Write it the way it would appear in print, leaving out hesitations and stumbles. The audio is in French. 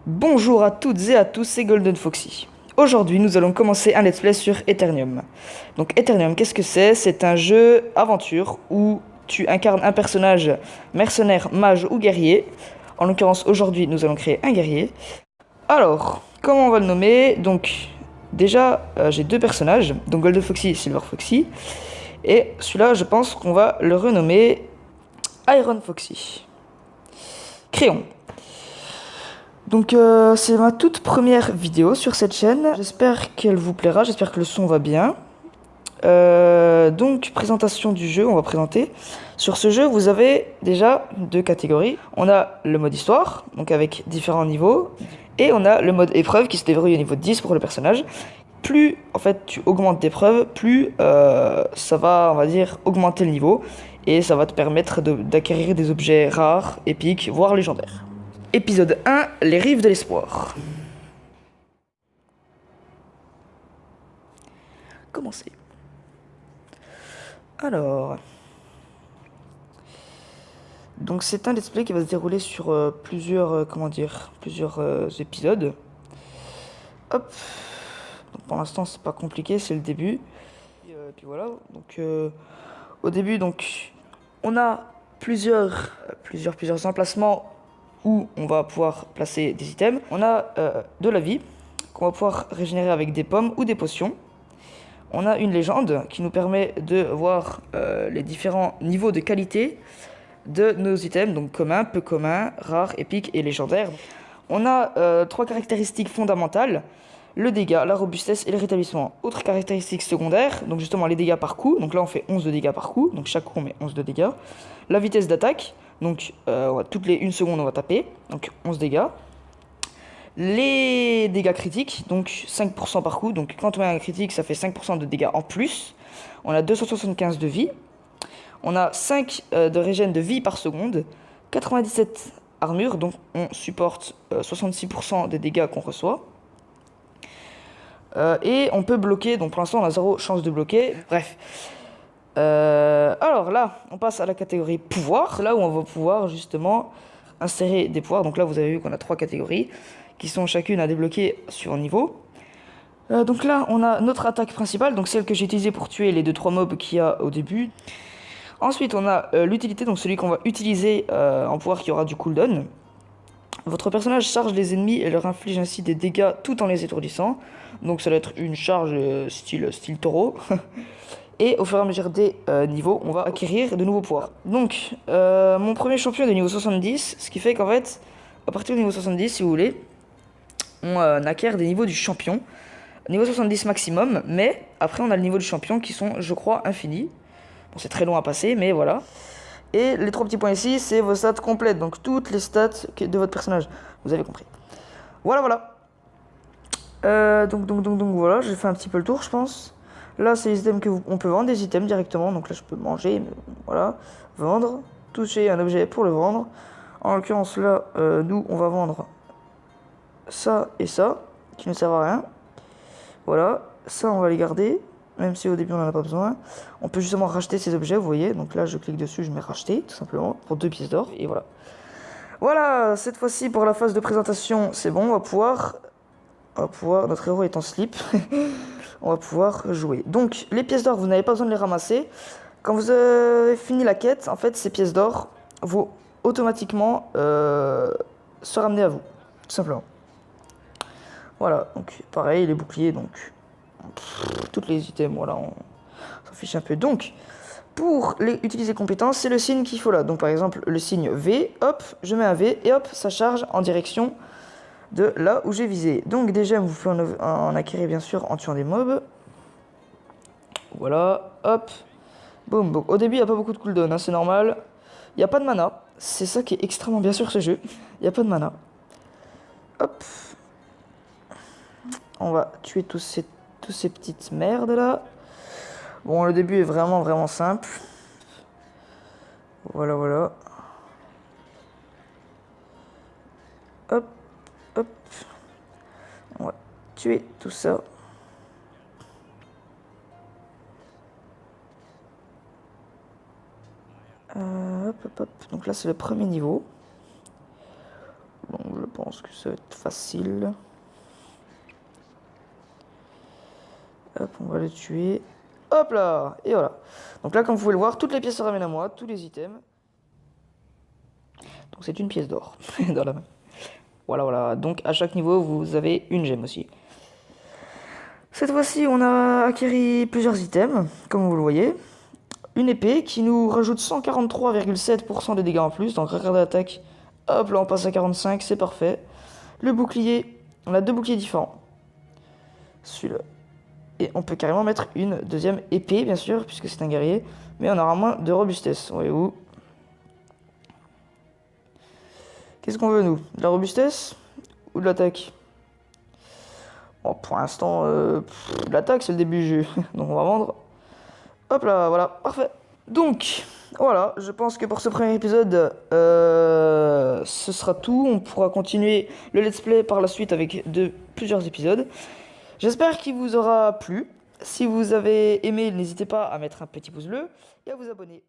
Bonjour à toutes et à tous, c'est Golden Foxy. Aujourd'hui, nous allons commencer un let's play sur Eternium. Donc Eternium, qu'est-ce que c'est? C'est un jeu aventure où tu incarnes un personnage mercenaire, mage ou guerrier. En l'occurrence, aujourd'hui, nous allons créer un guerrier. Alors, comment on va le nommer? Donc, déjà, j'ai deux personnages, donc Golden Foxy et Silver Foxy. Et celui-là, je pense qu'on va le renommer Iron Foxy. Créons. Donc c'est ma toute première vidéo sur cette chaîne. J'espère qu'elle vous plaira, j'espère que le son va bien. Donc présentation du jeu, on va présenter. Sur ce jeu, vous avez déjà deux catégories. On a le mode histoire, donc avec différents niveaux. Et on a le mode épreuve qui se déverrouille au niveau 10 pour le personnage. Plus en fait tu augmentes d'épreuves, plus ça va, on va dire, augmenter le niveau. Et ça va te permettre d'acquérir des objets rares, épiques, voire légendaires. Épisode 1, les rives de l'espoir. Commencez. Alors. Donc c'est un let's play qui va se dérouler sur plusieurs, comment dire, plusieurs épisodes. Hop. Donc pour l'instant c'est pas compliqué, c'est le début. Et puis voilà. Donc au début donc on a plusieurs emplacements où on va pouvoir placer des items. On a de la vie qu'on va pouvoir régénérer avec des pommes ou des potions. On a une légende qui nous permet de voir les différents niveaux de qualité de nos items, donc commun, peu commun, rare, épique et légendaire. On a trois caractéristiques fondamentales, le dégât, la robustesse et le rétablissement. Autres caractéristiques secondaires, donc justement les dégâts par coup, donc là on fait 11 de dégâts par coup, donc chaque coup on met 11 de dégâts. La vitesse d'attaque, donc toutes les 1 seconde on va taper, donc 11 dégâts. Les dégâts critiques, donc 5% par coup, donc quand on met un critique ça fait 5% de dégâts en plus. On a 275 de vie. On a 5 de régène de vie par seconde, 97 armure, donc on supporte 66% des dégâts qu'on reçoit. Et on peut bloquer, donc pour l'instant on a 0 chance de bloquer. Bref. Alors là, on passe à la catégorie pouvoir, là où on va pouvoir justement insérer des pouvoirs. Donc là vous avez vu qu'on a 3 catégories, qui sont chacune à débloquer sur un niveau. Donc là on a notre attaque principale, donc celle que j'ai utilisée pour tuer les 2-3 mobs qu'il y a au début. Ensuite, on a l'utilité, donc celui qu'on va utiliser en pouvoir qui aura du cooldown. Votre personnage charge les ennemis et leur inflige ainsi des dégâts tout en les étourdissant. Donc ça va être une charge style taureau. Et au fur et à mesure des niveaux, on va acquérir de nouveaux pouvoirs. Donc, mon premier champion est de niveau 70, ce qui fait qu'en fait, à partir du niveau 70, si vous voulez, on acquiert des niveaux du champion. Niveau 70 maximum, mais après on a le niveau du champion qui sont, je crois, infinis. Bon, c'est très long à passer, mais voilà. Et les 3 petits points ici, c'est vos stats complètes. Donc toutes les stats de votre personnage. Vous avez compris. Voilà, voilà. Donc voilà, j'ai fait un petit peu le tour, je pense. Là, c'est les items on peut vendre des items directement. Donc là, je peux manger, mais voilà. Vendre. Toucher un objet pour le vendre. En l'occurrence, là, nous, on va vendre ça et ça, qui ne servent à rien. Voilà. Ça, on va les garder. Même si au début on n'en a pas besoin. On peut justement racheter ces objets, vous voyez. Donc là je clique dessus, je mets racheter, tout simplement, pour 2 pièces d'or. Et voilà. Voilà, cette fois-ci pour la phase de présentation, c'est bon, notre héros est en slip. On va pouvoir jouer. Donc les pièces d'or, vous n'avez pas besoin de les ramasser. Quand vous avez fini la quête, en fait, ces pièces d'or vont automatiquement se ramener à vous, tout simplement. Voilà, donc pareil, les boucliers, donc toutes les items, voilà, on s'en fiche un peu. Donc, pour utiliser compétences, c'est le signe qu'il faut là. Donc, par exemple, le signe V, hop, je mets un V, et hop, ça charge en direction de là où j'ai visé. Donc, des gemmes, vous pouvez en acquérir, bien sûr, en tuant des mobs. Voilà, hop, boum, boum. Au début, il n'y a pas beaucoup de cooldown, hein, c'est normal. Il n'y a pas de mana. C'est ça qui est extrêmement bien sur ce jeu. Il n'y a pas de mana. Hop. On va tuer tous ces petites merdes là. Bon, le début est vraiment simple. Voilà, voilà. Hop, hop. On va tuer tout ça. Hop, hop, hop. Donc là, c'est le premier niveau. Donc je pense que ça va être facile. Hop, on va le tuer. Hop là! Et voilà. Donc là, comme vous pouvez le voir, toutes les pièces se ramènent à moi, tous les items. Donc c'est une pièce d'or dans la main. Voilà, voilà. Donc à chaque niveau, vous avez une gemme aussi. Cette fois-ci, on a acquis plusieurs items, comme vous le voyez. Une épée qui nous rajoute 143,7% de dégâts en plus. Donc regardez l'attaque. Hop là, on passe à 45, c'est parfait. Le bouclier, on a deux boucliers différents. Celui-là. Et on peut carrément mettre une deuxième épée, bien sûr, puisque c'est un guerrier. Mais on aura moins de robustesse, voyez-vous. Qu'est-ce qu'on veut, nous? De la robustesse ou de l'attaque? Bon, pour l'instant, l'attaque, c'est le début du jeu. Donc on va vendre. Hop là, voilà, parfait. Donc, voilà, je pense que pour ce premier épisode, ce sera tout. On pourra continuer le let's play par la suite avec plusieurs épisodes. J'espère qu'il vous aura plu. Si vous avez aimé, n'hésitez pas à mettre un petit pouce bleu et à vous abonner.